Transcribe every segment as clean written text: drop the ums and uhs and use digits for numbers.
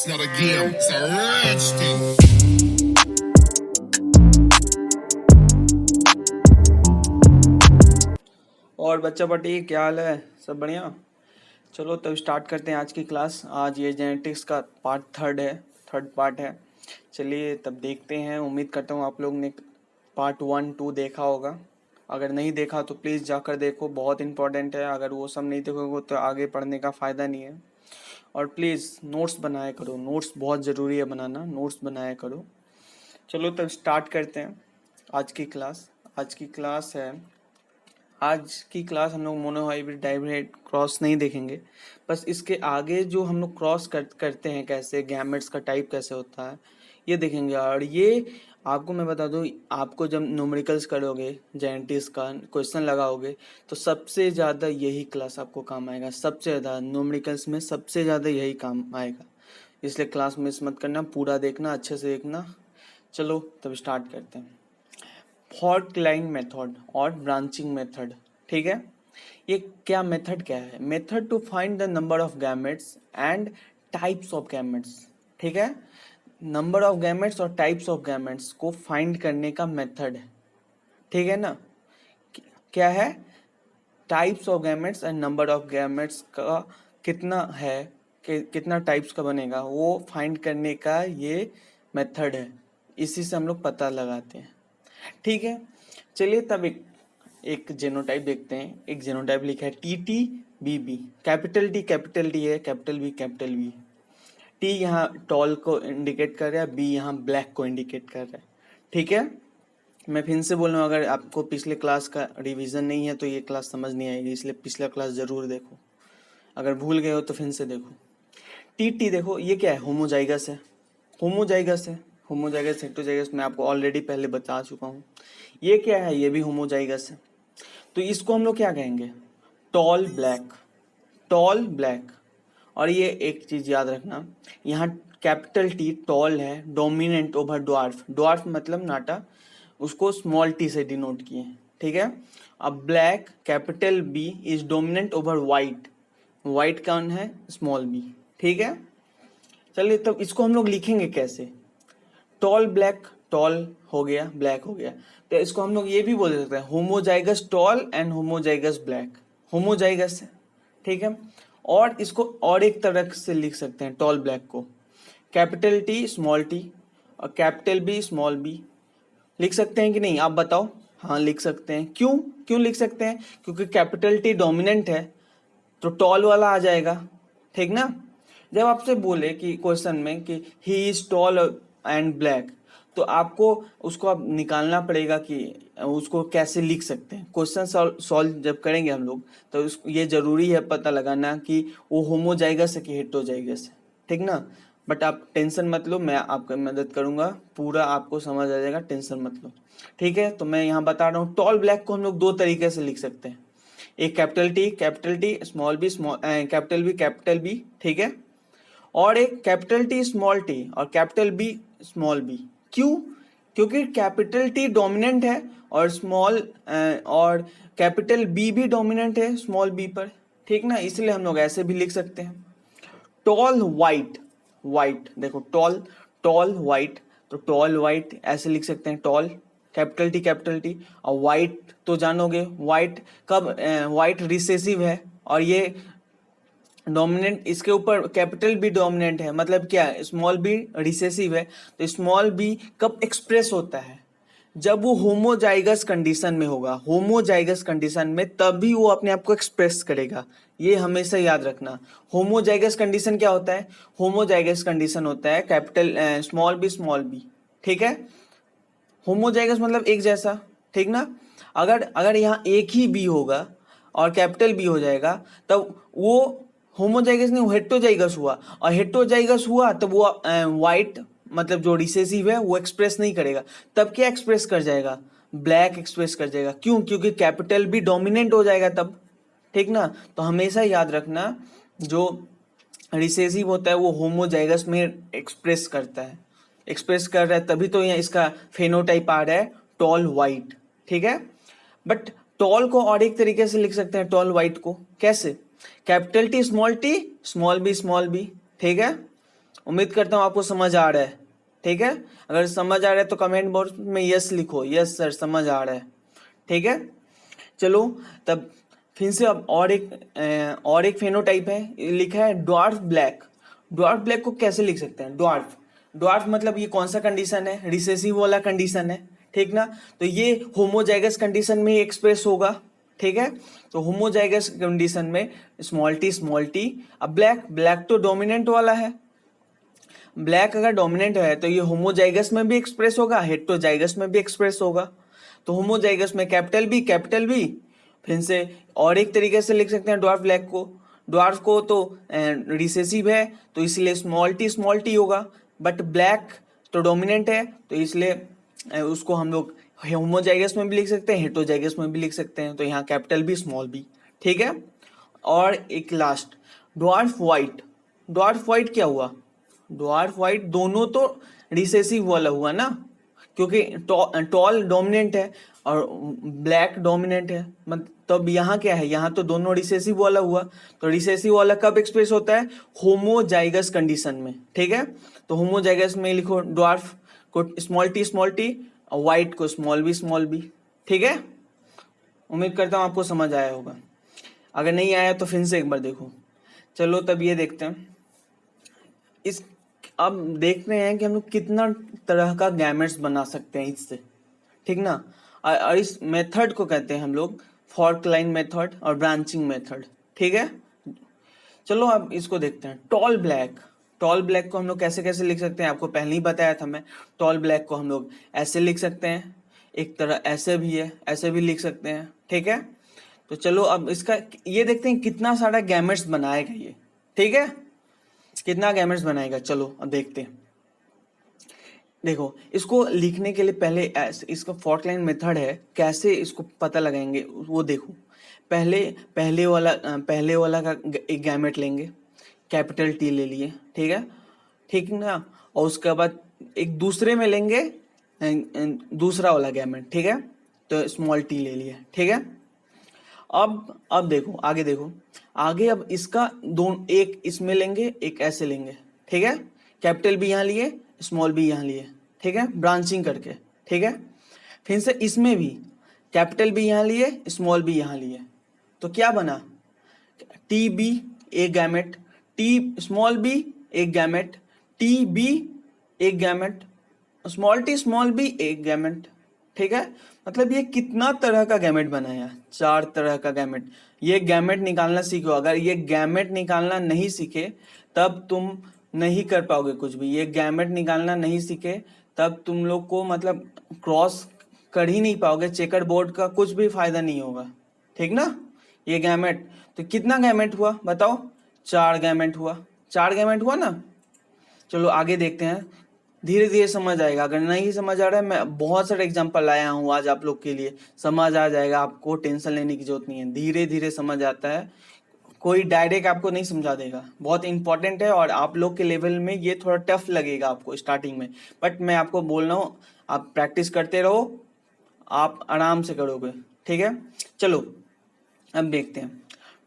It's not a game, it's a rich thing. और बच्चा party क्या हाल है? सब बढ़िया। चलो तब स्टार्ट करते हैं आज की क्लास। आज ये जेनेटिक्स का थर्ड पार्ट है। चलिए तब देखते हैं। उम्मीद करता हूँ आप लोग ने पार्ट 1-2 देखा होगा। अगर नहीं देखा तो प्लीज़ जाकर देखो, बहुत इंपॉर्टेंट है। अगर वो सब नहीं देखोगे तो आगे पढ़ने का फ़ायदा नहीं है। और प्लीज़ नोट्स बनाया करो, नोट्स बहुत ज़रूरी है बनाना, नोट्स बनाया करो। चलो तब स्टार्ट करते हैं आज की क्लास। आज की क्लास हम लोग मोनोहाइब्रिड डाइब्रिड क्रॉस नहीं देखेंगे, बस इसके आगे जो हम लोग क्रॉस करते हैं, कैसे गैमेट्स का टाइप कैसे होता है ये देखेंगे। और ये आपको मैं बता दूं, आपको जब न्यूमेरिकल्स करोगे, जेनेटिक्स का क्वेश्चन लगाओगे तो सबसे ज़्यादा यही क्लास आपको काम आएगा। सबसे ज़्यादा न्यूमेरिकल्स में सबसे ज़्यादा यही काम आएगा, इसलिए क्लास मिस मत करना, पूरा देखना, अच्छे से देखना। चलो तब स्टार्ट करते हैं। फॉल्ट लाइन मेथड और ब्रांचिंग मेथड, ठीक है। ये क्या मेथड क्या है? Method to find the number of gametes and types of gametes, ठीक है। नंबर ऑफ गैमेट्स और टाइप्स ऑफ गैमेट्स को फाइंड करने का मेथड है, ठीक है ना। क्या है? Types of gametes and number of gametes का कितना है, कितना टाइप्स का बनेगा, वो फाइंड करने का ये मेथड है। इसी से हम लोग पता लगाते हैं, ठीक है। चलिए तब एक जेनोटाइप देखते हैं। एक जेनोटाइप लिखा है TT BB। कैपिटल T है, कैपिटल B। टी यहाँ टॉल को इंडिकेट कर रहा है, बी यहाँ ब्लैक को इंडिकेट कर रहा है, ठीक है। मैं फिर से बोल रहा हूँ, अगर आपको पिछले क्लास का रिवीजन नहीं है तो ये क्लास समझ नहीं आएगी, इसलिए पिछला क्लास जरूर देखो। अगर भूल गए हो तो फिर से देखो। TT देखो, ये क्या है? होमोजाइगस है। होमोजाइगस हेटेरोजाइगस मैं आपको ऑलरेडी पहले बता चुका हूँ। ये क्या है? ये भी होमोजाइगस है। तो इसको हम लोग क्या कहेंगे? Tall black. और ये एक चीज याद रखना, यहाँ कैपिटल T टॉल है, डोमिनेंट ओवर ड्वार्फ मतलब नाटा, उसको स्मॉल t से डिनोट किए, ठीक है। अब black capital B is dominant over white कौन है? स्मॉल b, ठीक है। चलिए तब इसको हम लोग लिखेंगे कैसे? टॉल ब्लैक, टॉल हो गया, ब्लैक हो गया, तो इसको हम लोग ये भी बोल सकते हैं homozygous tall and homozygous black. Homozygous है, ठीक है। और इसको और एक तरह से लिख सकते हैं टॉल ब्लैक को, कैपिटल T स्मॉल t और कैपिटल B स्मॉल b। लिख सकते हैं कि नहीं, आप बताओ। हाँ लिख सकते हैं। क्यों लिख सकते हैं? क्योंकि कैपिटल T डोमिनेंट है तो टॉल वाला आ जाएगा, ठीक ना। जब आपसे बोले कि क्वेश्चन में कि he is tall and black, तो आपको उसको अब निकालना पड़ेगा कि उसको कैसे लिख सकते हैं। क्वेश्चन सॉल्व जब करेंगे हम लोग तो ये जरूरी है पता लगाना कि वो होमोजाइगस है कि हेटेरोजाइगस है, ठीक ना। बट आप टेंशन मत लो, मैं आपकी मदद करूंगा, पूरा आपको समझ आ जाएगा, टेंशन मत लो, ठीक है। तो मैं यहाँ बता रहा हूँ, टॉल ब्लैक को हम लोग दो तरीके से लिख सकते हैं। एक capital T small b capital B, ठीक है। और एक कैपिटल T स्मॉल t और कैपिटल B स्मॉल b। क्यों? क्योंकि कैपिटल T डोमिनेंट है और कैपिटल B भी डोमिनेंट है स्मॉल b पर, ठीक ना। इसलिए हम लोग ऐसे भी लिख सकते हैं। टॉल वाइट देखो, टॉल वाइट, तो टॉल वाइट ऐसे लिख सकते हैं, टॉल कैपिटल T। और वाइट तो जानोगे, वाइट रिसेसिव है और ये डोमिनेंट, इसके ऊपर कैपिटल B डोमिनेंट है, मतलब क्या है? स्मॉल b रिसेसिव है। तो स्मॉल b कब एक्सप्रेस होता है? जब वो होमोजाइगस कंडीशन में होगा, होमोजाइगस कंडीशन में तभी वो अपने आप को एक्सप्रेस करेगा, ये हमेशा याद रखना। होमोजाइगस कंडीशन क्या होता है? होमोजाइगस कंडीशन होता है कैपिटल स्मॉल बी, ठीक है। होमोजाइगस मतलब एक जैसा, ठीक ना। अगर यहाँ एक ही बी होगा और कैपिटल बी हो जाएगा तब वो होमोजाइगस नहीं, हेटेरोजाइगस हुआ, और हेटेरोजाइगस हुआ तब वो वाइट मतलब जो रिसेसिव है वो एक्सप्रेस नहीं करेगा। तब क्या एक्सप्रेस कर जाएगा? ब्लैक एक्सप्रेस कर जाएगा। क्यों? क्योंकि कैपिटल बी डोमिनेंट हो जाएगा तब, ठीक ना। तो हमेशा याद रखना, जो रिसेसिव होता है वो होमोजाइगस में एक्सप्रेस कर रहा है, तभी तो यहाँ इसका फेनोटाइप आ रहा है टॉल वाइट, ठीक है। बट टॉल को और एक तरीके से लिख सकते हैं, टॉल वाइट को कैसे? कैपिटल T स्मॉल b, ठीक है। उम्मीद करता हूँ आपको समझ आ रहा है, ठीक है। अगर समझ आ रहा है तो कमेंट बॉक्स में यस लिखो, यस सर समझ आ रहा है, ठीक है। चलो तब फिर से अब और एक फेनोटाइप है, लिखा है ड्वार्फ ब्लैक। ड्वार्फ ब्लैक को कैसे लिख सकते हैं? ड्वार्फ, ड्वार्फ मतलब ये कौन सा कंडीशन है? रिसेसिव वाला कंडीशन है, ठीक ना। तो ये होमोजाइगस कंडीशन में एक्सप्रेस होगा, ठीक है। तो होमोजाइगस कंडीशन में स्मॉल टी। अब ब्लैक, ब्लैक तो डोमिनेंट वाला है, ब्लैक अगर डोमिनेंट है तो ये होमोजाइगस में भी एक्सप्रेस होगा, हेटेरोजाइगस में भी एक्सप्रेस होगा। तो होमोजाइगस में कैपिटल बी। फिर से और एक तरीके से लिख सकते हैं ड्वार्फ ब्लैक को। ड्वार्फ को तो रिसेसिव है तो इसलिए स्मॉल टी होगा, बट ब्लैक तो डोमिनेंट है तो इसलिए उसको हम लोग होमोजाइगस में भी लिख सकते हैं, हेटेरोजाइगस में भी लिख सकते हैं। तो यहाँ कैपिटल बी स्मॉल बी, ठीक है। और एक last dwarf white. Dwarf white क्या हुआ? ड्वार्फ वाइट दोनों तो रिसेसिव वाला हुआ ना, क्योंकि टॉल डोमिनेंट है और ब्लैक डोमिनेंट है। तब यहाँ क्या है? यहाँ तो दोनों रिसेसिव वाला हुआ। तो रिसेसिव वाला कब एक्सप्रेस होता है? होमोजाइगस कंडीशन में, ठीक है। तो होमोजाइगस में लिखो ड्वार्फ को स्मॉल टी और वाइट को स्मॉल बी, ठीक है। उम्मीद करता हूँ आपको समझ आया होगा। अगर नहीं आया तो फिर से एक बार देखो। चलो तब ये देखते हैं इस, अब देखते हैं कि हम लोग कितना तरह का गैमेट्स बना सकते हैं इससे, ठीक ना। और इस मेथड को कहते हैं हम लोग फॉर्क लाइन मेथड और ब्रांचिंग मेथड, ठीक है। चलो अब इसको देखते हैं। टॉल ब्लैक, टॉल ब्लैक को हम लोग कैसे कैसे लिख सकते हैं? आपको पहले ही बताया था मैं। टॉल ब्लैक को हम लोग ऐसे लिख सकते हैं, एक तरह ऐसे भी है, ऐसे भी लिख सकते हैं, ठीक है। तो चलो अब इसका ये देखते हैं कितना सारा गैमेट्स बनाएगा ये, ठीक है। कितना गैमेट्स बनाएगा, चलो अब देखते हैं। देखो इसको लिखने के लिए पहले इसका फॉर्क लाइन मेथड है, कैसे इसको पता लगाएंगे वो देखो। पहले वाला का एक गैमेट लेंगे, कैपिटल टी ले लिए, ठीक है, ठीक ना। और उसके बाद एक दूसरे में लेंगे दूसरा वाला गैमेट, ठीक है। तो स्मॉल टी ले लिए, ठीक है। अब देखो आगे, देखो आगे। अब इसका दोनों, एक इसमें लेंगे एक ऐसे लेंगे, ठीक है। कैपिटल बी यहाँ लिए, स्मॉल बी यहाँ लिए, ठीक है, ब्रांचिंग करके, ठीक है। फिर से इसमें भी कैपिटल बी यहाँ लिए, स्मॉल बी यहाँ लिए। तो क्या बना? टी बी एक गैमेट, टी स्मॉल बी एक गैमेट, टी बी एक गैमेट, स्मॉल बी एक गैमेट, ठीक है। मतलब ये कितना तरह का गैमेट बनाया? 4 तरह का गैमेट। ये गैमेट निकालना सीखो। अगर ये गैमेट निकालना नहीं सीखे तब तुम नहीं कर पाओगे कुछ भी। ये गैमेट निकालना नहीं सीखे तब तुम लोग को मतलब क्रॉस कर ही नहीं पाओगे, चेकर बोर्ड का कुछ भी फायदा नहीं होगा, ठीक ना। ये गैमेट, तो कितना गैमेट हुआ बताओ? 4 गैमेट हुआ, 4 गैमेट हुआ ना। चलो आगे देखते हैं, धीरे धीरे समझ आएगा। अगर नहीं समझ आ रहा है, मैं बहुत सारे एग्जांपल लाया हूँ आज आप लोग के लिए, समझ आ जाएगा। आपको टेंशन लेने की जरूरत नहीं है, धीरे धीरे समझ आता है। कोई डायरेक्ट आपको नहीं समझा देगा। बहुत इंपॉर्टेंट है और आप लोग के लेवल में ये थोड़ा टफ लगेगा आपको स्टार्टिंग में, बट मैं आपको बोल रहा हूँ आप प्रैक्टिस करते रहो, आप आराम से करोगे, ठीक है। चलो अब देखते हैं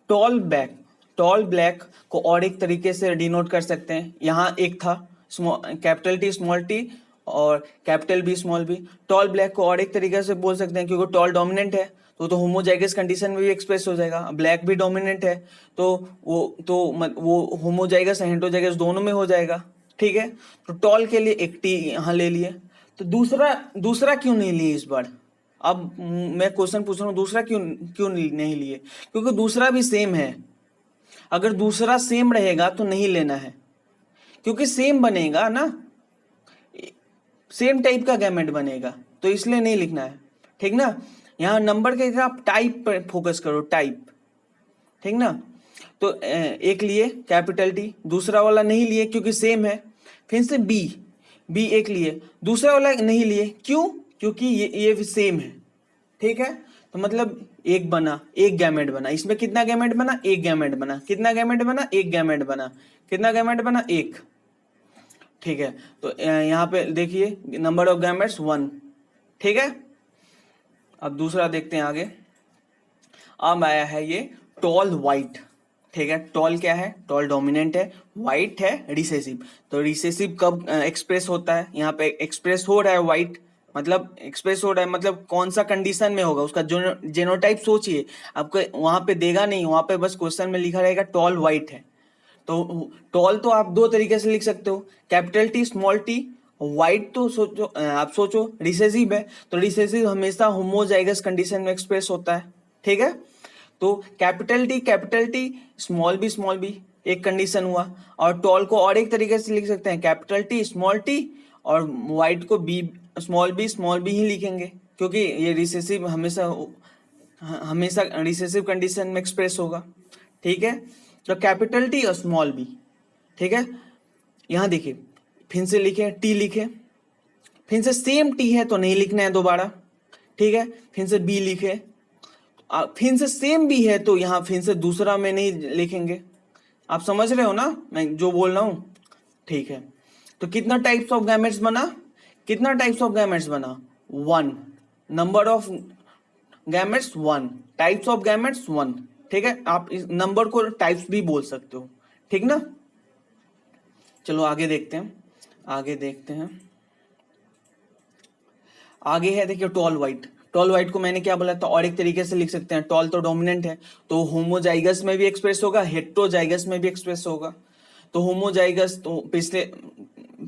टॉल ब्लैक। टॉल ब्लैक को और एक तरीके से डिनोट कर सकते हैं। यहाँ एक था कैपिटल टी स्मॉल टी और capital B small B. Tall black को और एक तरीके से बोल सकते हैं, क्योंकि टॉल डोमिनेंट है तो होमोजाइगस कंडीशन में भी एक्सप्रेस हो जाएगा। ब्लैक भी डोमिनेंट है तो वो होमोजाइगस हेटेरोजाइगस दोनों में हो जाएगा, ठीक है। तो टॉल के लिए एक टी यहाँ ले लिए। तो दूसरा क्यों नहीं लिए इस बार? अब मैं क्वेश्चन पूछ रहा हूँ, दूसरा क्यों नहीं लिए? क्योंकि दूसरा भी सेम है। अगर दूसरा सेम रहेगा तो नहीं लेना है, क्योंकि सेम बनेगा ना, सेम टाइप का गैमेट बनेगा, तो इसलिए नहीं लिखना है, ठीक ना। यहाँ नंबर के आप टाइप पर फोकस करो, टाइप, ठीक ना। तो एक लिए कैपिटल टी, दूसरा वाला नहीं लिए क्योंकि सेम है। फिर से बी एक लिए, दूसरा वाला नहीं लिए, क्यों? क्योंकि ये भी सेम है, ठीक है। तो मतलब एक बना, एक गैमेट बना। इसमें कितना गैमेट बना? एक गैमेट बना। कितना गैमेट बना? एक गैमेट बना। कितना गैमेट बना? एक, ठीक है। तो यहाँ पे देखिए नंबर ऑफ गैमेट्स 1, ठीक है। अब दूसरा देखते हैं आगे। अब आया है ये टॉल वाइट। ठीक है। टॉल क्या है? टॉल डोमिनेंट है, वाइट है रिसेसिव। तो रिसेसिव कब एक्सप्रेस होता है? यहाँ पे एक्सप्रेस हो रहा है वाइट, मतलब एक्सप्रेस हो रहा है मतलब कौन सा कंडीशन में होगा उसका जो जेनोटाइप सोचिए, आपको वहां पे देगा नहीं, वहां पे बस क्वेश्चन में लिखा रहेगा टॉल वाइट है। तो टॉल तो आप दो तरीके से लिख सकते हो, capital T small T. White तो सोचो आप सोचो रिसेसिव है, तो रिसेसिव हमेशा होमोजाइगस कंडीशन में एक्सप्रेस होता है। ठीक है। तो कैपिटल टी स्मॉल बी एक कंडीशन हुआ, और टॉल को और एक तरीके से लिख सकते हैं, कैपिटल टी स्मॉल टी, और वाइट को बी स्मॉल बी ही लिखेंगे, क्योंकि ये रिसेसिव हमेशा रिसेसिव कंडीशन में एक्सप्रेस होगा। ठीक है। तो कैपिटल टी और स्मॉल बी। ठीक है। यहां देखिए, फिर से लिखे टी लिखे, फिर से सेम टी है तो नहीं लिखना है दोबारा। ठीक है। फिर से बी लिखे, फिर से सेम बी है तो यहां फिर से दूसरा में नहीं लिखेंगे। आप समझ रहे हो ना मैं जो बोल रहा हूं? ठीक है। तो कितना टाइप्स ऑफ गैमेट्स बना? कितना टाइप्स ऑफ गैमेट्स बना? 1। Number of gametes 1, types of gametes 1। ठीक है। आप इस नंबर को टाइप्स भी बोल सकते हो। ठीक ना। चलो आगे देखते हैं, आगे देखते हैं। आगे है देखिए टॉल वाइट। टॉल वाइट को मैंने क्या बोला था, और एक तरीके से लिख सकते हैं, टॉल तो डोमिनेंट है तो होमोजाइगस में भी एक्सप्रेस होगा, हेट्रोजाइगस में भी एक्सप्रेस होगा। तो होमोजाइगस तो पिछले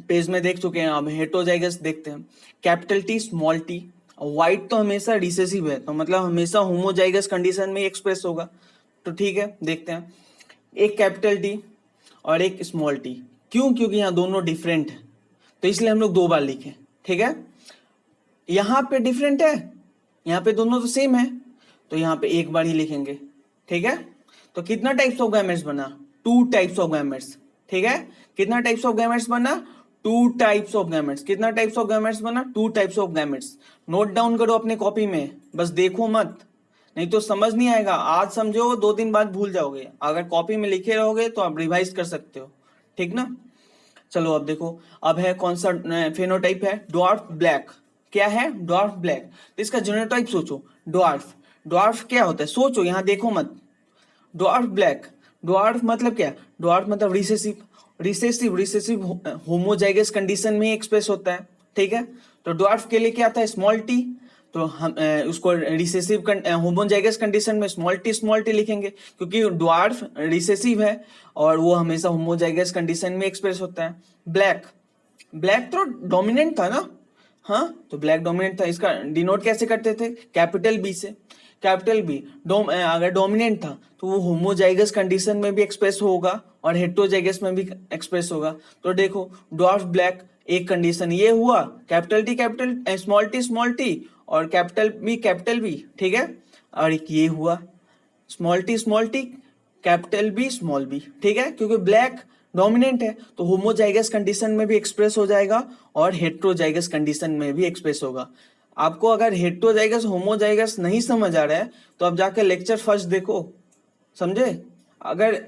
पेज में देख चुके हैं, अब हेट्रोजाइगस देखते हैं। Capital T small T, white तो हमेशा रिसेसिव है तो मतलब हमेशा होमोजाइगस कंडीशन में एक्सप्रेस होगा। तो ठीक है, देखते हैं। एक कैपिटल टी और एक स्मॉल टी, क्यों? क्योंकि यहाँ दोनों डिफरेंट है तो इसलिए हम लोग दो बार लिखे। ठीक है। यहाँ पे डिफरेंट है, यहाँ पे दोनों तो सेम है तो यहाँ पे एक बार ही लिखेंगे। ठीक है। तो कितना टाइप्स ऑफ गैमेट्स बना? 2 टाइप्स ऑफ गैमेट्स। ठीक है। कितना टाइप्स ऑफ गैमेट्स बना? 2 टाइप्स ऑफ गैमेट्स। कितना टाइप्स ऑफ गैमेट्स बना? 2 types of gametes. Note down करो अपने कॉपी में, बस देखो मत, नहीं तो समझ नहीं आएगा। आज समझो 2 दिन बाद भूल जाओगे। अगर कॉपी में लिखे रहोगे तो आप रिवाइज कर सकते हो। ठीक ना। चलो अब देखो, अब है कौन सा फेनोटाइप है? Dwarf black. क्या है? Dwarf black. तो इसका जीनोटाइप सोचो, ड्वार्फ। ड्वार्फ क्या होता है सोचो, यहां देखो मत। ड्वार्फ ब्लैक, ड्वार्फ मतलब क्या? ड्वार्फ मतलब रिसेसिव। रिसेसिव होमोजाइगस कंडीशन में एक्सप्रेस होता है। ठीक है। तो ड्वार्फ के लिए क्या था? Small T. तो हम उसको रिसेसिव होमोजाइगस कंडीशन में स्मॉल टी लिखेंगे, क्योंकि ड्वार्फ रिसेसिव है और वो हमेशा होमोजाइगस कंडीशन में एक्सप्रेस होता है। ब्लैक, ब्लैक तो डोमिनेंट था ना। हाँ, तो ब्लैक डोमिनेंट था। इसका डिनोट कैसे करते थे? कैपिटल बी से। कैपिटल बी अगर डोमिनेंट था तो वो होमोजाइगस कंडीशन में भी एक्सप्रेस होगा और हेट्रोजाइगस में भी एक्सप्रेस होगा। तो देखो ड्वार्फ ब्लैक, एक कंडीशन ये हुआ, कैपिटल टी स्मॉल टी और कैपिटल बी। ठीक है। और एक ये हुआ small T capital B small B. ठीक है। क्योंकि ब्लैक डोमिनेंट है तो होमोजाइगस कंडीशन में भी एक्सप्रेस हो जाएगा और हेट्रोजाइगस कंडीशन में भी एक्सप्रेस होगा। आपको अगर हेट्रोजाइगस होमोजाइगस नहीं समझ आ रहा है तो आप जाकर लेक्चर फर्स्ट देखो, समझे? अगर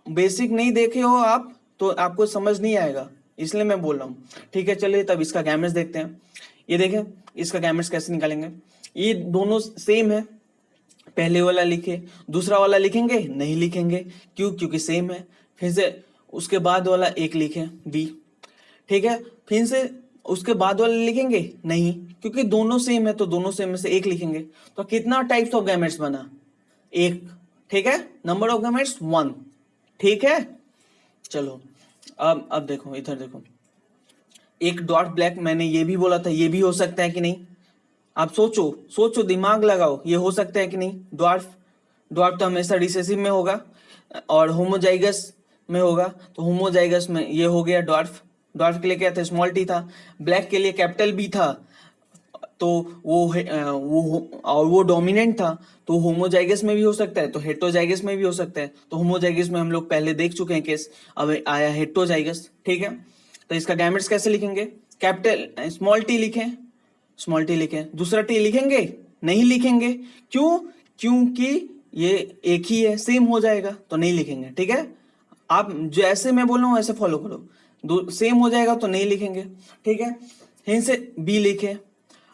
बेसिक नहीं देखे हो आप तो आपको समझ नहीं आएगा, इसलिए मैं बोल रहा हूँ। ठीक है। चलिए तब इसका गैमेट्स देखते हैं। ये देखें इसका गैमेट्स कैसे निकालेंगे। ये दोनों सेम है, पहले वाला लिखे, दूसरा वाला लिखेंगे? नहीं लिखेंगे। क्यों? क्योंकि सेम है। फिर से उसके बाद वाला एक लिखें बी। ठीक है। फिर से उसके बाद वाला लिखेंगे? नहीं, क्योंकि दोनों सेम है तो दोनों सेम में से एक लिखेंगे। तो कितना टाइप्स ऑफ गैमेट्स बना? एक। ठीक है। Number of gametes 1। ठीक है। चलो अब देखो, इधर देखो। एक डॉट ब्लैक, मैंने ये भी बोला था, ये भी हो सकता है कि नहीं? आप सोचो सोचो, दिमाग लगाओ, ये हो सकता है कि नहीं? ड्वार्फ, ड्वार्फ तो हमेशा रिसेसिव में होगा और होमोजाइगस में होगा। तो होमोजाइगस में ये हो गया ड्वार्फ। ड्वार्फ के लिए क्या था? स्मॉल टी था। ब्लैक के लिए कैपिटल बी था तो वो डोमिनेंट था तो होमोजाइगस में भी हो सकता है, तो हेट्रोजाइगस में भी हो सकता है। तो होमोजाइगस में हम लोग पहले देख चुके हैं केस, अब आया हेट्रोजाइगस। ठीक है। तो इसका गैमेट्स कैसे लिखेंगे? कैपिटल स्मॉल टी लिखें, दूसरा टी लिखेंगे? नहीं लिखेंगे। क्यों? क्योंकि ये एक ही है, सेम हो जाएगा तो नहीं लिखेंगे। ठीक है। आप जैसे मैं बोल रहा हूँ वैसे फॉलो करो, सेम हो जाएगा तो नहीं लिखेंगे। ठीक है। यहीं से बी लिखे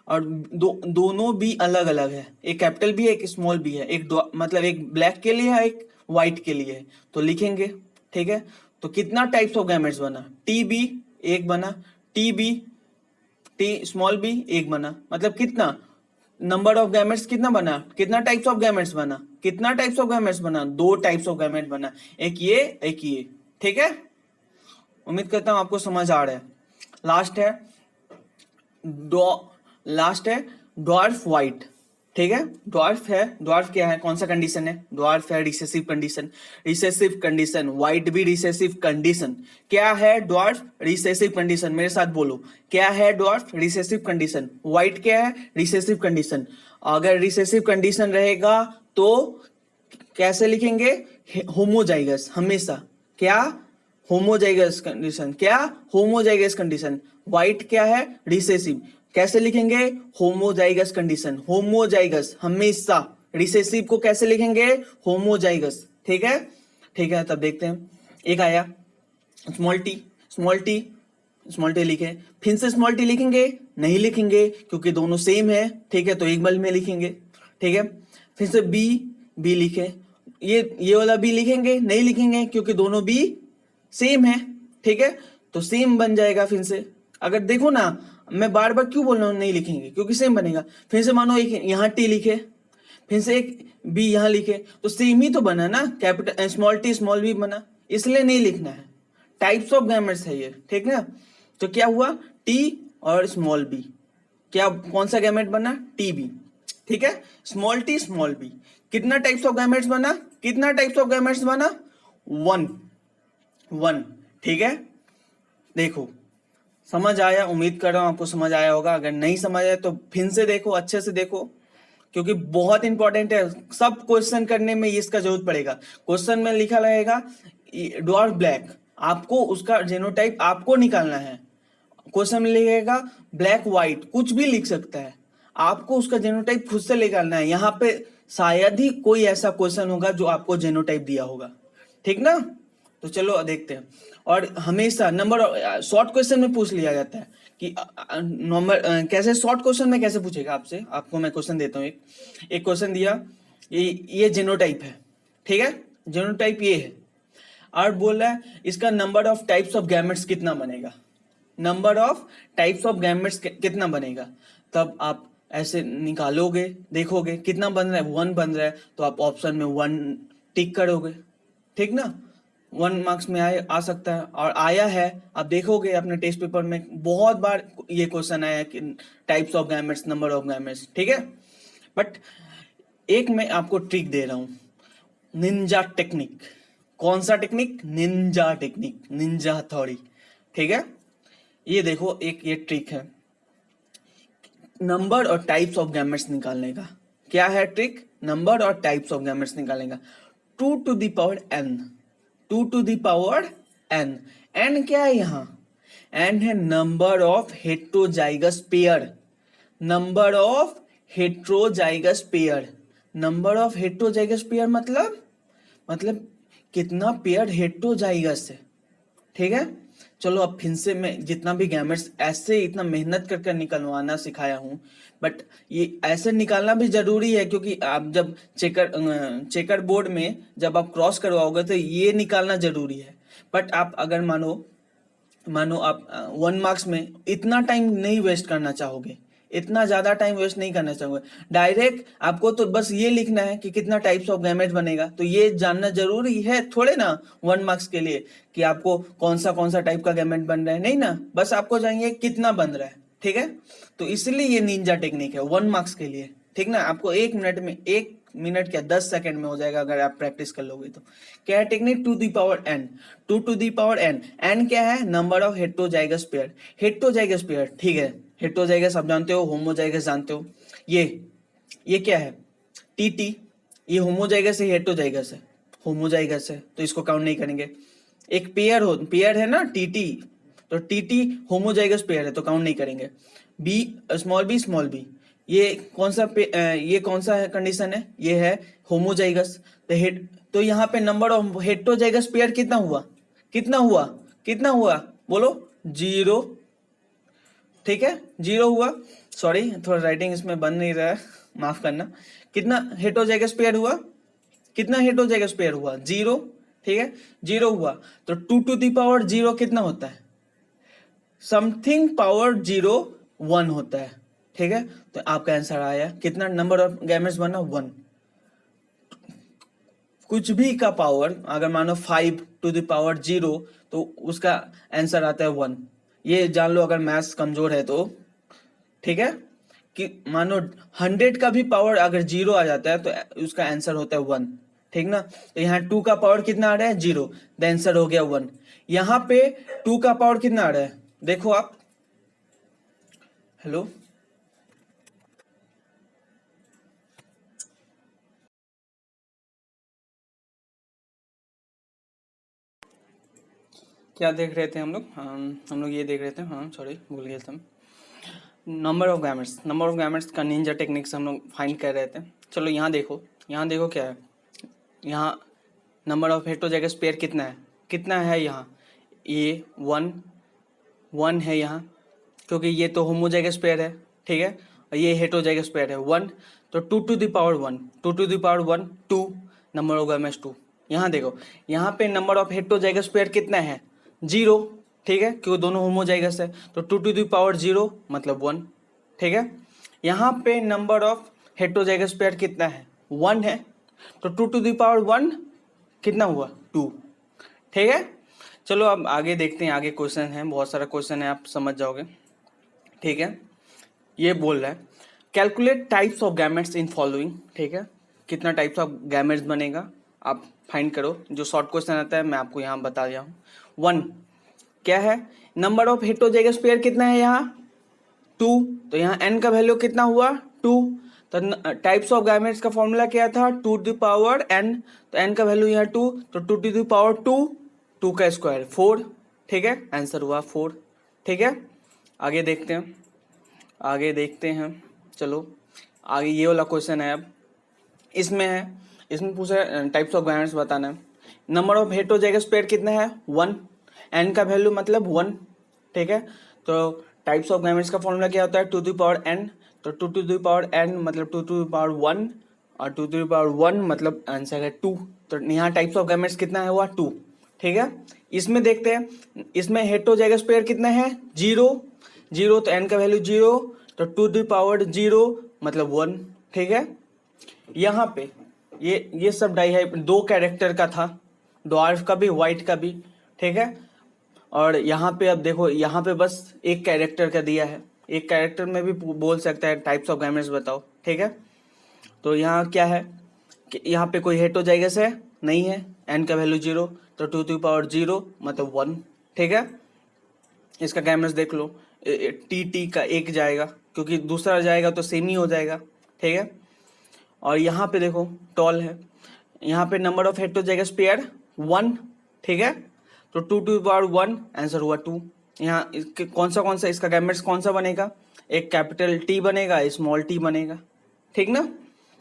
और दोनों बी अलग अलग है, एक कैपिटल बी है एक स्मॉल बी है, मतलब एक ब्लैक के लिए है एक व्हाइट के लिए, तो लिखेंगे। ठीक है, तो कितना टाइप्स ऑफ गैमेट्स बना, टी बी एक बना, T B T small B एक बना, मतलब कितना नंबर ऑफ गैमेट्स कितना बना, कितना टाइप्स ऑफ गैमेट्स बना, कितना टाइप्स ऑफ गैमेट्स बना, दो टाइप्स ऑफ गैमेट बना, एक ये एक ये। ठीक है, उम्मीद करता हूं आपको समझ आ रहा है। लास्ट है लास्ट है ड्वार्फ व्हाइट। ठीक है, ड्वार्फ है, ड्वार्फ क्या है, कौन सा कंडीशन है, ड्वार्फ है recessive condition, recessive condition, white भी रिसेसिव कंडीशन। क्या है ड्वार्फ रिसेसिव कंडीशन, मेरे साथ बोलो, क्या है ड्वार्फ रिसेसिव कंडीशन, व्हाइट क्या है रिसेसिव कंडीशन। अगर रिसेसिव कंडीशन रहेगा तो कैसे लिखेंगे, होमोजाइगस हमेशा, क्या होमोजाइगस कंडीशन, क्या होमोजाइगस कंडीशन। व्हाइट क्या है रिसेसिव, कैसे लिखेंगे, होमोजाइगस कंडीशन, होमोजाइगस हमेशा। रिसेसिव को कैसे लिखेंगे, होमोजाइगस। ठीक है, ठीक है, तब देखते हैं। एक आया small T, small T, small T लिखे, फिर से स्मॉल टी लिखेंगे, नहीं लिखेंगे क्योंकि दोनों सेम है। ठीक है, तो एक बल में लिखेंगे। ठीक है, फिर से बी, बी लिखे, ये वाला बी लिखेंगे, नहीं लिखेंगे क्योंकि दोनों बी सेम है। ठीक है, तो सेम बन जाएगा। फिर से अगर देखो ना, मैं बार बार क्यों बोल रहा हूं नहीं लिखेंगे, क्योंकि सेम बनेगा। फिर से मानो एक यहाँ टी लिखे, फिर से एक बी यहाँ लिखे, तो सेम ही तो बना ना, capital small T small B बना, इसलिए नहीं लिखना है। टाइप्स ऑफ गैमेट्स है ये। ठीक है, तो क्या हुआ, टी और स्मॉल बी, क्या कौन सा गैमेट बना, टी बी। ठीक है, स्मॉल टी स्मॉल बी, कितना टाइप्स ऑफ गैमेट्स बना, कितना टाइप्स ऑफ गैमेट्स बना, वन, वन। ठीक है, देखो समझ आया, उम्मीद कर रहा हूं आपको समझ आया होगा। अगर नहीं समझ आया तो फिर से देखो, अच्छे से देखो, क्योंकि बहुत इंपॉर्टेंट है। सब क्वेश्चन करने में इसका जरूरत पड़ेगा। क्वेश्चन में लिखा रहेगा ड्वार्फ ब्लैक, आपको उसका जेनोटाइप आपको निकालना है। क्वेश्चन में लिखेगा ब्लैक व्हाइट, कुछ भी लिख सकता है, आपको उसका जेनोटाइप खुद से निकालना है। यहाँ पे शायद ही कोई ऐसा क्वेश्चन होगा जो आपको जेनोटाइप दिया होगा। ठीक ना, तो चलो देखते हैं। और हमेशा नंबर शॉर्ट क्वेश्चन में पूछ लिया जाता है कि नंबर कैसे, शॉर्ट क्वेश्चन में कैसे पूछेगा आपसे। आपको मैं क्वेश्चन देता हूँ, एक क्वेश्चन दिया, ये जेनोटाइप है। ठीक है, जेनोटाइप ये है, और बोल रहा है इसका number of types of gametes कितना बनेगा, number of types of gametes कितना बनेगा। तब आप ऐसे निकालोगे, देखोगे कितना बन रहा है, वन बन रहा है, तो आप ऑप्शन में वन टिक करोगे। ठीक ना, 1 मार्क्स में आ सकता है, और आया है। आप देखोगे अपने टेस्ट पेपर में बहुत बार ये क्वेश्चन आया कि types of gametes, number of gametes. ठीक है, बट एक मैं आपको ट्रिक दे रहा हूं, निंजा टेक्निक। कौन सा technique, Ninja technique, Ninja theory. ठीक है, ये देखो, एक ये ट्रिक है नंबर और टाइप्स ऑफ गैमेट्स निकालने का। क्या है ट्रिक, नंबर और टाइप्स ऑफ गैमेट्स निकालने का। 2 to the power n, 2 to the power n, n क्या है यहाँ, n है number of heterozygous pair, number of heterozygous pair, number of heterozygous pair मतलब कितना पेयर हेट्रोजाइगस है। ठीक है, चलो अब फिर से मैं जितना भी गैमेट्स ऐसे इतना मेहनत कर निकलवाना सिखाया हूं, बट ये ऐसे निकालना भी जरूरी है, क्योंकि आप जब चेकर बोर्ड में जब आप क्रॉस करवाओगे तो ये निकालना जरूरी है। बट आप अगर मानो आप 1 मार्क्स में इतना टाइम नहीं वेस्ट करना चाहोगे, इतना ज्यादा टाइम वेस्ट नहीं करना चाहोगे, डायरेक्ट आपको तो बस ये लिखना है कि कितना टाइप्स ऑफ गैमेट बनेगा। तो ये जानना जरूरी है थोड़े ना 1 मार्क्स के लिए कि आपको कौन सा टाइप का गैमेट बन रहा है, नहीं ना, बस आपको चाहिए कितना बन रहा है। ठीक है, तो इसलिए ये निंजा टेक्निक है 1 मार्क्स के लिए। ठीक ना, आपको 1 मिनट क्या 10 सेकंड में हो जाएगा अगर आप प्रैक्टिस कर लोगे तो। क्या है technique, 2 the power n, 2 to the power n, n क्या है, number of heterozygous pair, heterozygous pair. ठीक है, हेट्रोजाइगस आप जानते हो, होमोजाइगस जानते हो। ये क्या है, टी, ये होमोजाइगस है, हेट्रोजाइगस है, होमोजाइगस है, तो इसको काउंट नहीं करेंगे। एक पेयर है ना टी, तो टी होमोजाइगस पेयर है, तो काउंट नहीं करेंगे। बी स्मॉल बी, ये कौन सा है कंडीशन है, ये है होमोजाइगस। तो यहाँ पे नंबर ऑफ हेट्रोजाइगस पेयर कितना हुआ बोलो, 0। ठीक है, 0 हुआ। सॉरी, थोड़ा राइटिंग इसमें बन नहीं रहा है, माफ करना। कितना हेट्रोजाइगस पेयर हुआ, कितना हेटेरोजाइगस पेयर हुआ? 0, ठीक है, 0 हुआ। तो 2 टू द पावर 0 कितना होता है? समथिंग पावर 0 1 होता है, ठीक है। तो आपका आंसर आया कितना? नंबर ऑफ गैमेट्स बना 1। कुछ भी का पावर अगर मानो 5 टू द पावर 0 तो उसका आंसर आता है 1। ये जान लो अगर मैथ्स कमजोर है तो, ठीक है, कि मानो 100 का भी पावर अगर 0 आ जाता है तो उसका आंसर होता है 1, ठीक ना। तो यहाँ 2 का पावर कितना आ रहा है? 0, द आंसर हो गया 1। यहाँ पे 2 का पावर कितना आ रहा है? देखो आप, हेलो, क्या देख रहे थे हम लोग? हम लोग ये देख रहे थे, हाँ सॉरी भूल गए थे हम। नंबर ऑफ गैमेट्स का निंजा टेक्निक से हम लोग फाइंड कर रहे थे। चलो यहाँ देखो, यहाँ देखो क्या है, यहाँ नंबर ऑफ हेटेरोजाइगस पेयर कितना है यहाँ? ये 1 है यहाँ, क्योंकि ये तो होमोजाइगस पेयर है, ठीक है, और ये हेटेरोजाइगस पेयर है 1। तो 2 to the power 1, 2 to the power 1 2, number of gametes 2। यहाँ देखो, यहाँ पे नंबर ऑफ हेटेरोजाइगस पेयर कितना है? 0, ठीक है, क्योंकि दोनों होमोजाइगस है। तो 2 टू द पावर 0 मतलब 1, ठीक है। यहाँ पे नंबर ऑफ हेटेरोजाइगस पेयर कितना है? 1 है। तो 2 टू द पावर 1 कितना हुआ? 2, ठीक है। चलो अब आगे देखते हैं, आगे क्वेश्चन है, बहुत सारा क्वेश्चन है, आप समझ जाओगे, ठीक है। ये बोल रहा है calculate types of gametes in following, ठीक है, कितना टाइप्स ऑफ गैमेट्स बनेगा आप फाइंड करो। जो शॉर्ट क्वेश्चन आता है मैं आपको यहाँ बता दिया हूँ। 1 क्या है? नंबर ऑफ हेटेरोजाइगस पेयर कितना है यहाँ? 2। तो यहाँ n का वैल्यू कितना हुआ? 2। तो टाइप्स ऑफ गैमेट्स का फॉर्मूला क्या था? 2 टू द पावर n। तो n का वैल्यू यहाँ 2, तो 2 टू द पावर 2, 2 का स्क्वायर 4, ठीक है, आंसर हुआ 4, ठीक है। आगे देखते हैं, चलो आगे ये वाला क्वेश्चन है। अब इसमें पूछा टाइप्स ऑफ गैमेट्स बताना है। नंबर ऑफ हेटेरोजाइगस पेयर कितना है? 1, n का वैल्यू मतलब 1, ठीक है। तो टाइप्स ऑफ गैमेट्स का फॉर्मूला क्या होता है? 2 टू द पावर n। तो 2 टू द पावर n मतलब 2 टू द पावर 1, और 2 टू द पावर 1 मतलब आंसर है 2। तो यहाँ टाइप्स ऑफ गैमेट्स कितना है? हुआ 2, ठीक है। इसमें देखते हैं, इसमें हेटेरोजाइगस पेयर कितना है? 0, तो n का वैल्यू 0, तो 2 टू द पावर 0 मतलब 1, ठीक है। यहाँ पे ये सब डाई है, 2 कैरेक्टर का था, ड्वार्फ का भी, व्हाइट का भी, ठीक है। और यहाँ पे अब देखो, यहाँ पे बस एक कैरेक्टर का दिया है, एक कैरेक्टर में भी बोल सकता है टाइप्स ऑफ गैमेट्स बताओ, ठीक है। तो यहाँ क्या है कि यहाँ पे कोई हेटेरोजाइगस है? नहीं है, n का वैल्यू 0, तो 2 टू पावर 0 मतलब 1, ठीक है। इसका गैमेट्स देख लो, टी का एक जाएगा, क्योंकि दूसरा जाएगा तो सेम ही हो जाएगा, ठीक है। और यहाँ पे देखो टॉल है, यहाँ पे नंबर ऑफ हेटेरोजाइगस पेयर 1, ठीक है। तो 2 टू पावर 1 आंसर हुआ 2। यहाँ इसके कौन सा इसका गैमेट्स कौन सा बनेगा? एक कैपिटल T बनेगा, स्मॉल t बनेगा, ठीक ना।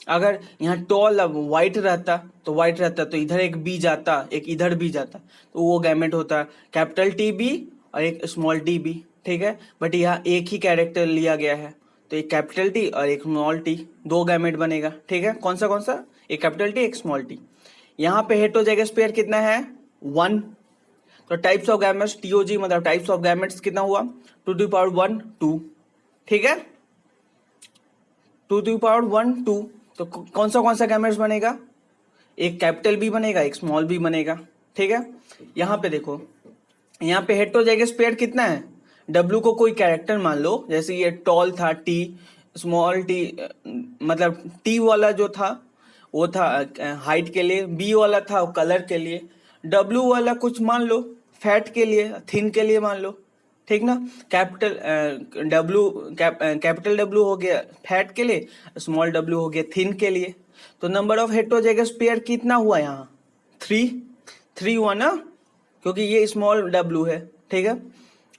अगर यहाँ टॉल अब व्हाइट रहता तो इधर एक b जाता, एक इधर b जाता, तो वो गैमेट होता कैपिटल T b और एक स्मॉल t b, ठीक है। बट यहाँ एक ही कैरेक्टर लिया गया है, तो एक कैपिटल T और एक स्मॉल t, 2 गैमेट बनेगा, ठीक है। कौन सा? एक कैपिटल T, एक स्मॉल t। यहाँ पे हेटेरोजाइगस पेयर कितना है? 1। तो टाइप्स ऑफ गैमेट्स TOG मतलब टाइप्स ऑफ गैमेट्स कितना हुआ? 2 टू पावर 1 2, ठीक है, 2 टू पावर 1 2। तो कौन सा गैमेट्स बनेगा? एक कैपिटल B बनेगा, एक स्मॉल b बनेगा, ठीक है। यहाँ पे देखो, यहाँ पे हेटेरोजाइगस पेयर कितना है? W को कोई कैरेक्टर मान लो, जैसे ये टॉल था T, स्मॉल t मतलब T वाला जो था वो था हाइट के लिए, B वाला था कलर के लिए, W वाला कुछ मान लो फैट के लिए, थिन के लिए मान लो, ठीक ना। कैपिटल W हो गया फैट के लिए, स्मॉल w हो गया थिन के लिए। तो नंबर ऑफ हेटेरोजाइगस पेयर कितना हुआ यहाँ? 3 हुआ ना, क्योंकि ये स्मॉल w है, ठीक है।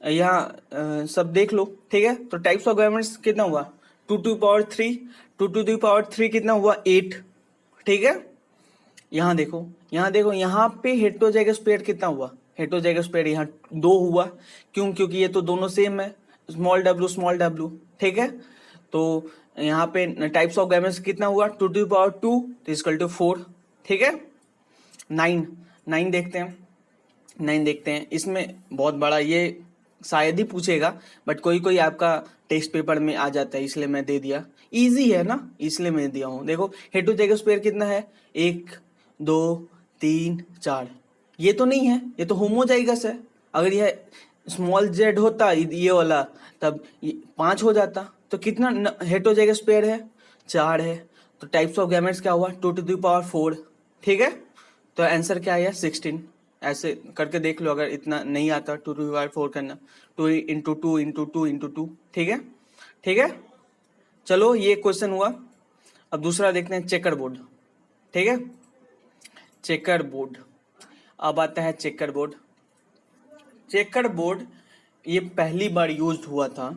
यहाँ सब देख लो, ठीक है। तो टाइप्स ऑफ गैमेट्स कितना हुआ? 2 to power 3, 2 to the power 3 कितना हुआ? 8, ठीक है। यहाँ देखो, यहाँ पे हेटेरोजाइगस पेयर कितना हुआ? हेटेरोजाइगस पेयर यहाँ 2 हुआ, क्योंकि ये तो दोनों सेम है, स्मॉल w, ठीक है। तो यहाँ पे टाइप्स ऑफ गैमेट्स कितना हुआ? 2 टू पावर 2 तो इक्वल टू 4, ठीक है। 9 देखते हैं। इसमें बहुत बड़ा, ये शायद ही पूछेगा, बट कोई कोई आपका टेस्ट पेपर में आ जाता है, इसलिए मैं दे दिया। इजी है ना, इसलिए मैं दिया हूँ। देखो हेटरोजाइगस पेयर कितना है, 1 2 3 4। ये तो नहीं है, ये तो होमोजाइगस है। अगर यह स्मॉल जेड होता ये वाला, तब 5 हो जाता। तो कितना हेटरोजाइगस पेयर है, 4 है। तो टाइप्स ऑफ गैमेट्स क्या हुआ, 2⁴। ठीक है, तो आंसर क्या आया, 16। ऐसे करके देख लो, अगर इतना नहीं आता 2⁴ करना, 2 इंटू 2 इंटू 2 इंटू 2। ठीक है, ठीक है। चलो ये क्वेश्चन हुआ। अब दूसरा देखते हैं, चेकर बोर्ड। ठीक है, चेकर बोर्ड। अब आता है चेकर बोर्ड। चेकर बोर्ड ये पहली बार यूज्ड हुआ था,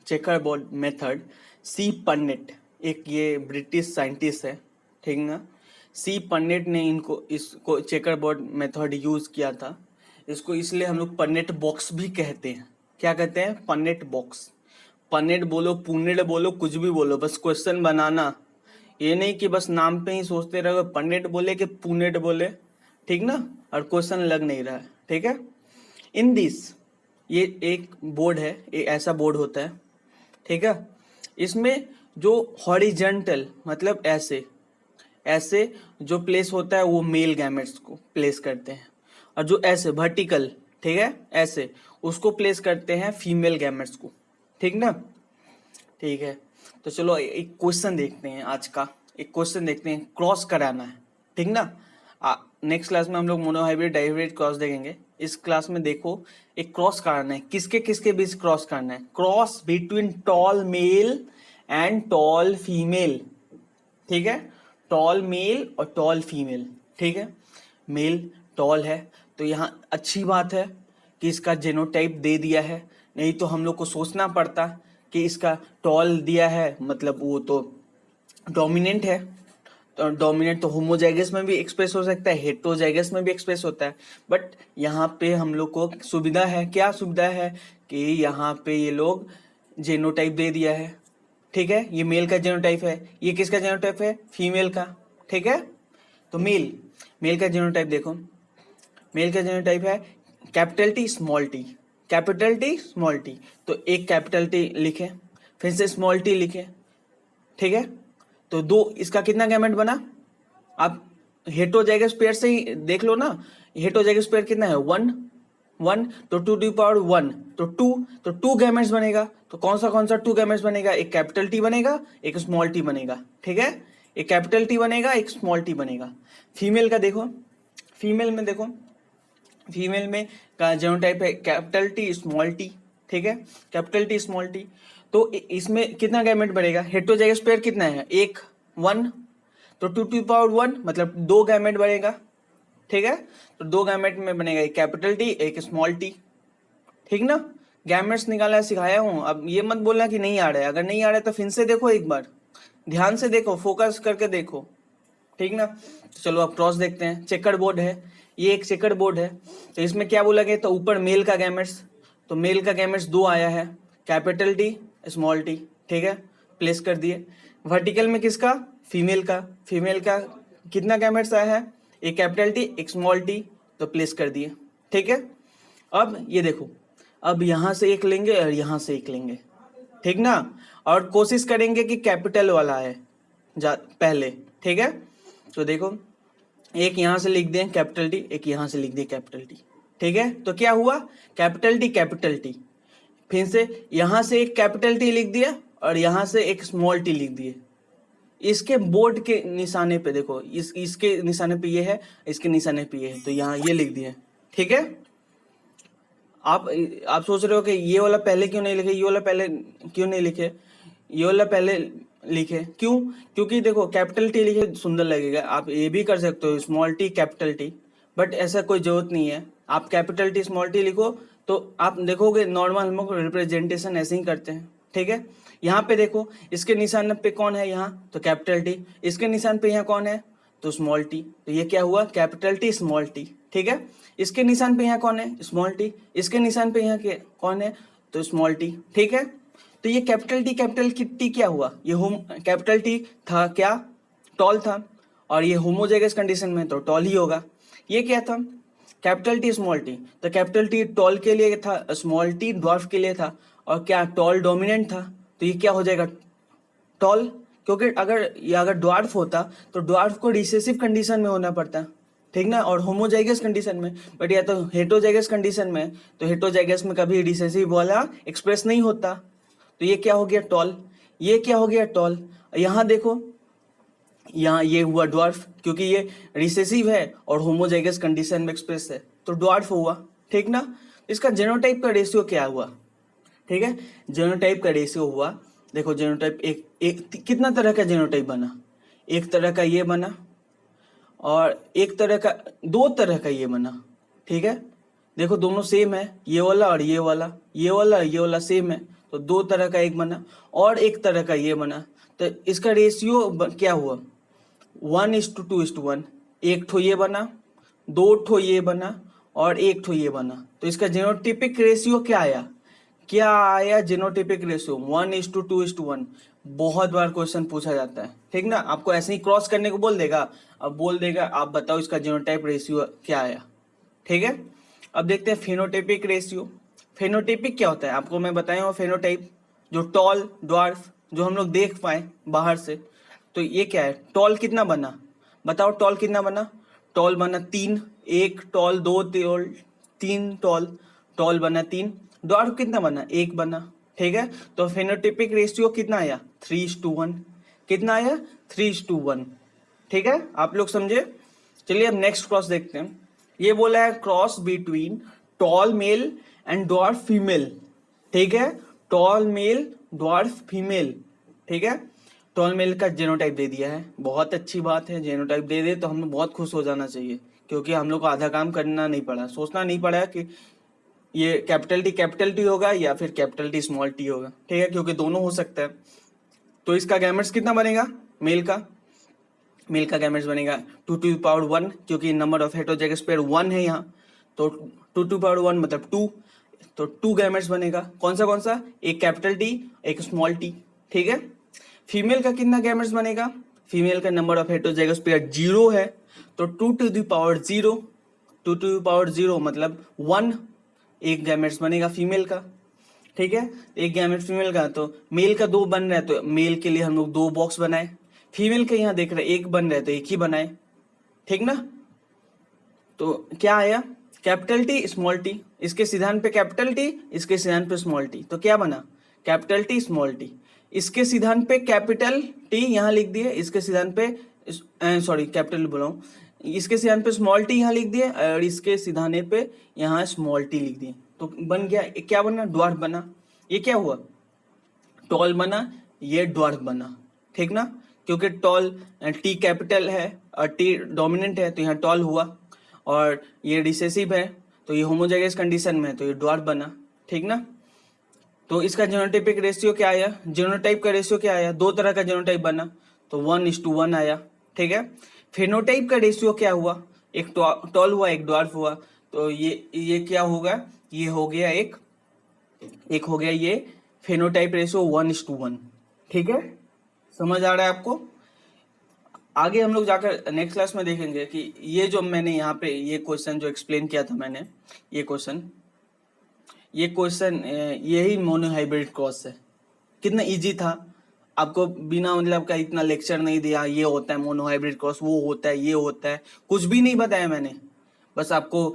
चेकर बोर्ड मेथड, सी पन्नेट, एक ये ब्रिटिश साइंटिस्ट है, ठीक ना। सी पन्नेट ने इसको चेकर बोर्ड मेथड यूज किया था। इसको इसलिए हम लोग पन्नेट बॉक्स भी कहते हैं। क्या कहते हैं, पन्नेट बॉक्स। पन्नेट बोलो, पुनेट बोलो, कुछ भी बोलो, बस क्वेश्चन बनाना। ये नहीं कि बस नाम पे ही सोचते रहो पन्नेट बोले कि पुनेट बोले, ठीक ना, और क्वेश्चन लग नहीं रहा है। ठीक है, इन दिस, ये एक बोर्ड है, एक ऐसा बोर्ड होता है, ठीक है। इसमें जो हॉरिजेंटल मतलब ऐसे ऐसे जो प्लेस होता है वो मेल गैमेट्स को प्लेस करते हैं, और जो ऐसे वर्टिकल, ठीक है, ऐसे उसको प्लेस करते हैं फीमेल गैमेट्स को, ठीक ना। ठीक है, तो चलो एक क्वेश्चन देखते हैं आज का। एक क्वेश्चन देखते हैं, क्रॉस कराना है, ठीक ना। नेक्स्ट क्लास में हम लोग मोनोहाइब्रिड डाइहाइब्रिड क्रॉस देखेंगे। इस क्लास में देखो, एक क्रॉस कराना है, किसके किसके बीच क्रॉस करना है, cross between tall male and tall female. ठीक है, टॉल मेल और टॉल फीमेल। ठीक है, मेल टॉल है तो यहाँ अच्छी बात है कि इसका जेनोटाइप दे दिया है, नहीं तो हम लोग को सोचना पड़ता कि इसका टॉल दिया है मतलब वो तो डोमिनेंट है। तो डोमिनेंट तो होमोजाइगस में भी एक्सप्रेस हो सकता है, हेटेरोजाइगस में भी एक्सप्रेस होता है। बट यहाँ पे हम लोग को सुविधा है, क्या सुविधा है कि यहाँ पे ये लोग जेनोटाइप दे दिया है। ठीक है, ये मेल का जेनोटाइप है, ये किसका जेनोटाइप है, फीमेल का। ठीक है, तो मेल का जेनोटाइप देखो, मेल का जेनोटाइप है capital T small T, capital T small T. तो एक कैपिटल टी लिखे, फिर से स्मॉल टी लिखे। ठीक है, तो दो, इसका कितना गैमेट बना, आप हेटेरोजाइगस पेयर से ही देख लो ना। हेटेरोजाइगस पेयर कितना है, 1 तो 2⁴ तो 2 गैमेट्स बनेगा। तो कौन सा 2 गैमेट्स बनेगा, एक कैपिटल टी बनेगा, एक स्मॉल टी बनेगा। ठीक है, एक कैपिटल टी बनेगा, एक स्मॉल टी बनेगा। फीमेल का देखो, फीमेल में देखो, फीमेल में का जेनोटाइप है कैपिटल टी स्मॉल टी। ठीक है, कैपिटल टी स्मॉल टी। तो इसमें कितना गैमेट बनेगा, हेटेरोजाइगस पेयर कितना है, 1 तो 2⁴ मतलब 2 गैमेट बनेगा। ठीक है, तो 2 गैमेट में बनेगा एक कैपिटल टी एक स्मॉल टी। ठीक ना, गैमेट्स निकालना सिखाया हूं, अब ये मत बोलना कि नहीं आ रहा है। अगर नहीं आ रहा है तो फिर से देखो, एक बार ध्यान से देखो, फोकस करके देखो। ठीक ना, तो चलो अब क्रॉस देखते हैं। चेकर बोर्ड है, ये एक चेकर बोर्ड है। तो इसमें क्या बोला गया, तो ऊपर मेल का गैमेट्स, तो मेल का गैमेट्स 2 आया है, कैपिटल टी स्मॉल टी। ठीक है, प्लेस कर दिए। वर्टिकल में किसका, फीमेल का, फीमेल का कितना गैमेट्स आया है, एक कैपिटल टी एक स्मॉल टी, तो प्लेस कर दिए। ठीक है, अब ये देखो, अब यहां से एक लेंगे और यहां से एक लेंगे, ठीक ना, और कोशिश करेंगे कि कैपिटल वाला है पहले। ठीक है, तो देखो, एक यहां से लिख दें कैपिटल टी, एक यहां से लिख दें कैपिटल टी। ठीक है, तो क्या हुआ, कैपिटल टी, फिर से यहां से एक कैपिटल टी लिख दिया और यहां से एक स्मॉल टी लिख दिए। इसके बोर्ड के निशाने पे देखो, इसके निशाने पे ये है, इसके निशाने पे ये है, तो यहाँ ये लिख दिए। ठीक है, आप सोच रहे हो कि ये वाला पहले क्यों नहीं लिखे, ये वाला पहले क्यों नहीं लिखे, ये वाला पहले लिखे, क्यों, क्योंकि देखो कैपिटल टी लिखे सुंदर लगेगा। आप ये भी कर सकते हो small T capital T, but ऐसा कोई जरूरत नहीं है। आप कैपिटल टी स्मॉल टी लिखो तो आप देखोगे नॉर्मल हम लोग रिप्रेजेंटेशन ऐसे ही करते हैं। ठीक है, यहाँ पे देखो, इसके निशान पे कौन है यहाँ, तो कैपिटल टी, इसके निशान पे यहाँ कौन है, तो स्मॉल टी। तो ये क्या हुआ, कैपिटल टी स्मॉल टी। ठीक है, इसके निशान पे यहाँ कौन है, स्मॉल टी, इसके निशान पे यहाँ कौन है, तो स्मॉल टी। ठीक है, तो ये कैपिटल टी क्या हुआ, ये होम कैपिटल टी था क्या, टॉल था, और ये होमोजाइगस कंडीशन में तो टॉल ही होगा। ये क्या था, कैपिटल टी स्मॉल टी, तो कैपिटल टी टॉल के लिए था, स्मॉल टी ड्वार्फ के लिए था, और क्या टॉल डोमिनेंट था, तो ये क्या हो जाएगा, टॉल। क्योंकि अगर ड्वार्फ होता तो ड्वार्फ को रिसेसिव कंडीशन में होना पड़ता, ठीक ना, और होमोजाइगस कंडीशन में, बट या तो हेटरोजाइगस कंडीशन में, तो हेटरोजाइगस में कभी रिसेसिव वाला एक्सप्रेस नहीं होता, तो ये क्या हो गया, टॉल। ये क्या हो गया, टॉल। यहाँ देखो, यहाँ ये हुआ ड्वार्फ, क्योंकि ये रिसेसिव है और होमोजाइगस कंडीशन में एक्सप्रेस है, तो ड्वार्फ हुआ, ठीक ना। इसका जेनोटाइप का रेशियो क्या हुआ, ठीक है, जेनोटाइप का रेशियो हुआ, देखो जेनोटाइप एक कितना तरह का जेनोटाइप बना, एक तरह का ये बना, और एक तरह का, दो तरह का ये बना, ठीक है। देखो दोनों सेम है, ये वाला और ये वाला, ये वाला और ये वाला सेम है, तो दो तरह का एक बना, और एक तरह का ये बना, तो इसका रेशियो क्या हुआ, 1:2:1, एक ठो ये बना, दो ठो ये बना, और एक ठो ये बना, तो इसका जेनोटिपिक रेशियो क्या आया, क्या आया, जेनोटिपिक रेशियो 1:2:1। बहुत बार क्वेश्चन पूछा जाता है, ठीक ना, आपको ऐसे ही क्रॉस करने को बोल देगा, अब बोल देगा आप बताओ इसका जेनोटाइप रेशियो क्या आया, ठीक है। अब देखते हैं फेनोटाइपिक रेशियो। फेनोटाइपिक क्या होता है, आपको मैं बताया हूँ, फेनोटाइप जो टॉल ड्वार्फ जो हम लोग देख पाए बाहर से, तो ये क्या है, टॉल कितना बना, बताओ टॉल कितना बना, टॉल बना 3, एक टॉल, दो टॉल, 3 टॉल, टॉल बना 3, ड्वार्फ कितना बना, एक बना, ठीक है। तो फेनोटाइपिक रेशियो कितना आया, 3:1, कितना आया, 3:1, ठीक है, आप लोग समझे। चलिए अब नेक्स्ट क्रॉस देखते हैं। ये बोला है cross between tall male and dwarf female, ठीक है, टॉल मेल ड्वार्फ फीमेल, ठीक है। टॉल मेल का जेनोटाइप दे दिया है, बहुत अच्छी बात है, जेनोटाइप दे दे तो हमें बहुत खुश हो जाना चाहिए, क्योंकि हम लोग को आधा काम करना नहीं पड़ा, सोचना नहीं पड़ा कि ये कैपिटल टी होगा या फिर कैपिटल टी स्मॉल टी होगा, ठीक है, क्योंकि दोनों हो सकता है। तो इसका गैमेट्स कितना बनेगा, मेल का गैमेट्स बनेगा 2^1, क्योंकि नंबर ऑफ हेटरोजाइगस पेयर 1 है यहाँ, तो 2^1 मतलब 2, तो 2 गैमेट्स बनेगा, कौन सा, एक कैपिटल टी एक स्मॉल टी, ठीक है। फीमेल का कितना गैमेट्स बनेगा, फीमेल का नंबर ऑफ हेटरोजाइगस पेयर 0 है, तो 2^0 मतलब 1 एक गैमेट्स बनेगा फीमेल का, ठीक है। एक गैमेट फीमेल का, तो मेल का 2 बन रहा है, तो मेल के लिए हम लोग 2 बॉक्स बनाए, फीमेल के यहाँ देख रहे हैं 1 बन रहा है, तो एक ही बनाए, ठीक ना। तो क्या आया, कैपिटल टी स्मॉल टी, इसके सिद्धांत पे कैपिटल टी, इसके सिद्धांत पे स्मॉल टी, तो क्या बना, कैपिटल टी स्मॉल टी। इसके सिद्धांत पे कैपिटल टी यहाँ लिख दिए, इसके सिद्धांत पे सॉरी कैपिटल बोला हूँ, इसके सिद्धांत पे स्मॉल टी यहाँ लिख दिए, और इसके सिद्धांत पे यहाँ स्मॉल टी लिख दिए, तो बन गया, क्या बना, ड्वार्फ बना। ये क्या हुआ, टॉल बना, ये ड्वार्फ बना, ठीक ना, क्योंकि टॉल टी कैपिटल है और टी डोमिनेंट है, तो यहाँ टॉल हुआ, और ये रिसेसिव है, तो ये होमोजाइगस कंडीशन में है, तो ये ड्वार्फ बना, ठीक ना। तो इसका जेनोटाइपिक रेशियो क्या आया, जेनोटाइप का रेशियो क्या आया, दो तरह का जेनोटाइप बना, तो 1:1 आया, ठीक है। फेनोटाइप का रेशियो क्या हुआ, एक टॉल हुआ एक ड्वार्फ हुआ, तो ये क्या होगा, ये हो गया एक हो गया ये फेनोटाइप रेशियो 1:1, ठीक है, समझ आ रहा है आपको। आगे हम लोग जाकर नेक्स्ट क्लास में देखेंगे कि ये जो मैंने यहाँ पे ये क्वेश्चन जो एक्सप्लेन किया था मैंने, ये क्वेश्चन यही मोनोहाइब्रिड क्रॉस है, कितना इजी था, आपको बिना मतलब का इतना लेक्चर नहीं दिया, ये होता है मोनोहाइब्रिड क्रॉस, वो होता है, ये होता है, कुछ भी नहीं बताया मैंने, बस आपको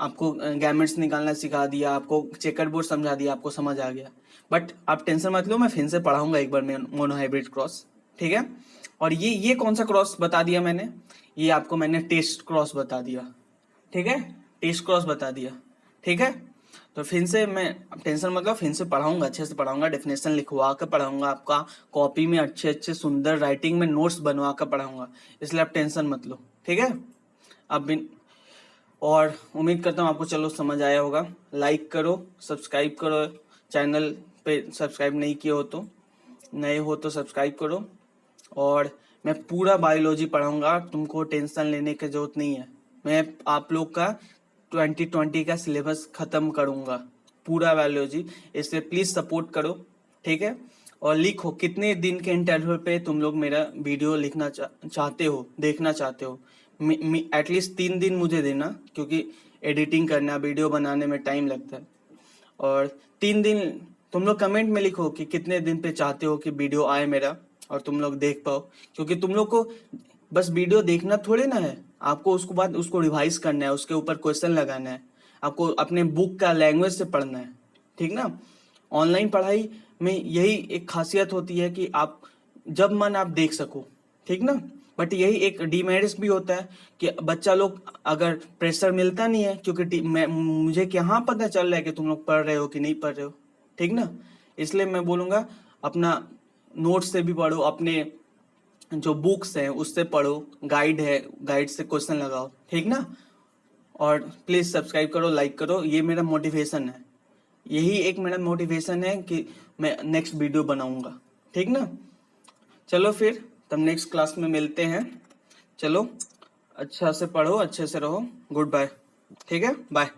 गैमेट्स निकालना सिखा दिया, आपको चेकर बोर्ड समझा दिया, आपको समझ आ गया। बट आप टेंशन मत लो, मैं फिर से पढ़ाऊंगा एक बार मोनोहाइब्रिड क्रॉस, ठीक है। और ये कौन सा क्रॉस बता दिया मैंने, ये आपको मैंने टेस्ट क्रॉस बता दिया, ठीक है, टेस्ट क्रॉस बता दिया, ठीक है। तो फिर से मैं, टेंशन मतलब फिर से पढ़ाऊंगा, अच्छे से पढ़ाऊंगा, डेफिनेशन लिखवा कर पढ़ाऊंगा, आपका कॉपी में अच्छे सुंदर राइटिंग में नोट्स बनवा कर पढ़ाऊंगा, इसलिए आप टेंशन मत लो, ठीक है। अब और उम्मीद करता हूँ आपको चलो समझ आया होगा। लाइक करो, सब्सक्राइब करो, चैनल पे सब्सक्राइब नहीं किए हो तो, नए हो तो सब्सक्राइब करो, और मैं पूरा बायोलॉजी पढ़ाऊंगा, तुमको टेंशन लेने की जरूरत नहीं है, मैं आप लोग का 2020 का सिलेबस खत्म करूंगा पूरा बायोलॉजी, इसलिए प्लीज सपोर्ट करो, ठीक है। और लिखो कितने दिन के इंटरवल पे तुम लोग मेरा वीडियो लिखना चाहते हो, देखना चाहते हो। एटलीस्ट 3 दिन मुझे देना, क्योंकि एडिटिंग करना, वीडियो बनाने में टाइम लगता है। और 3 दिन तुम लोग कमेंट में लिखो कि कितने दिन पे चाहते हो कि वीडियो आए मेरा और तुम लोग देख पाओ। क्योंकि तुम लोग को बस वीडियो देखना थोड़ी ना है, आपको उसको बाद उसको रिवाइज करना है, उसके ऊपर क्वेश्चन लगाना है, आपको अपने बुक का लैंग्वेज से पढ़ना है, ठीक ना। ऑनलाइन पढ़ाई में यही एक खासियत होती है कि आप जब मन आप देख सको, ठीक ना। बट यही एक डीमेरिट्स भी होता है कि बच्चा लोग अगर प्रेशर मिलता नहीं है, क्योंकि मुझे कहाँ पता चल रहा है कि तुम लोग पढ़ रहे हो कि नहीं पढ़ रहे हो, ठीक ना। इसलिए मैं बोलूँगा अपना नोट से भी पढ़ो, अपने जो बुक्स हैं उससे पढ़ो, गाइड है, गाइड से क्वेश्चन लगाओ, ठीक ना। और प्लीज़ सब्सक्राइब करो, लाइक करो, ये मेरा मोटिवेशन है, यही एक मेरा मोटिवेशन है कि मैं नेक्स्ट वीडियो बनाऊंगा, ठीक ना। चलो फिर तब नेक्स्ट क्लास में मिलते हैं। चलो अच्छा से पढ़ो, अच्छे से रहो, गुड बाय, ठीक है, बाय।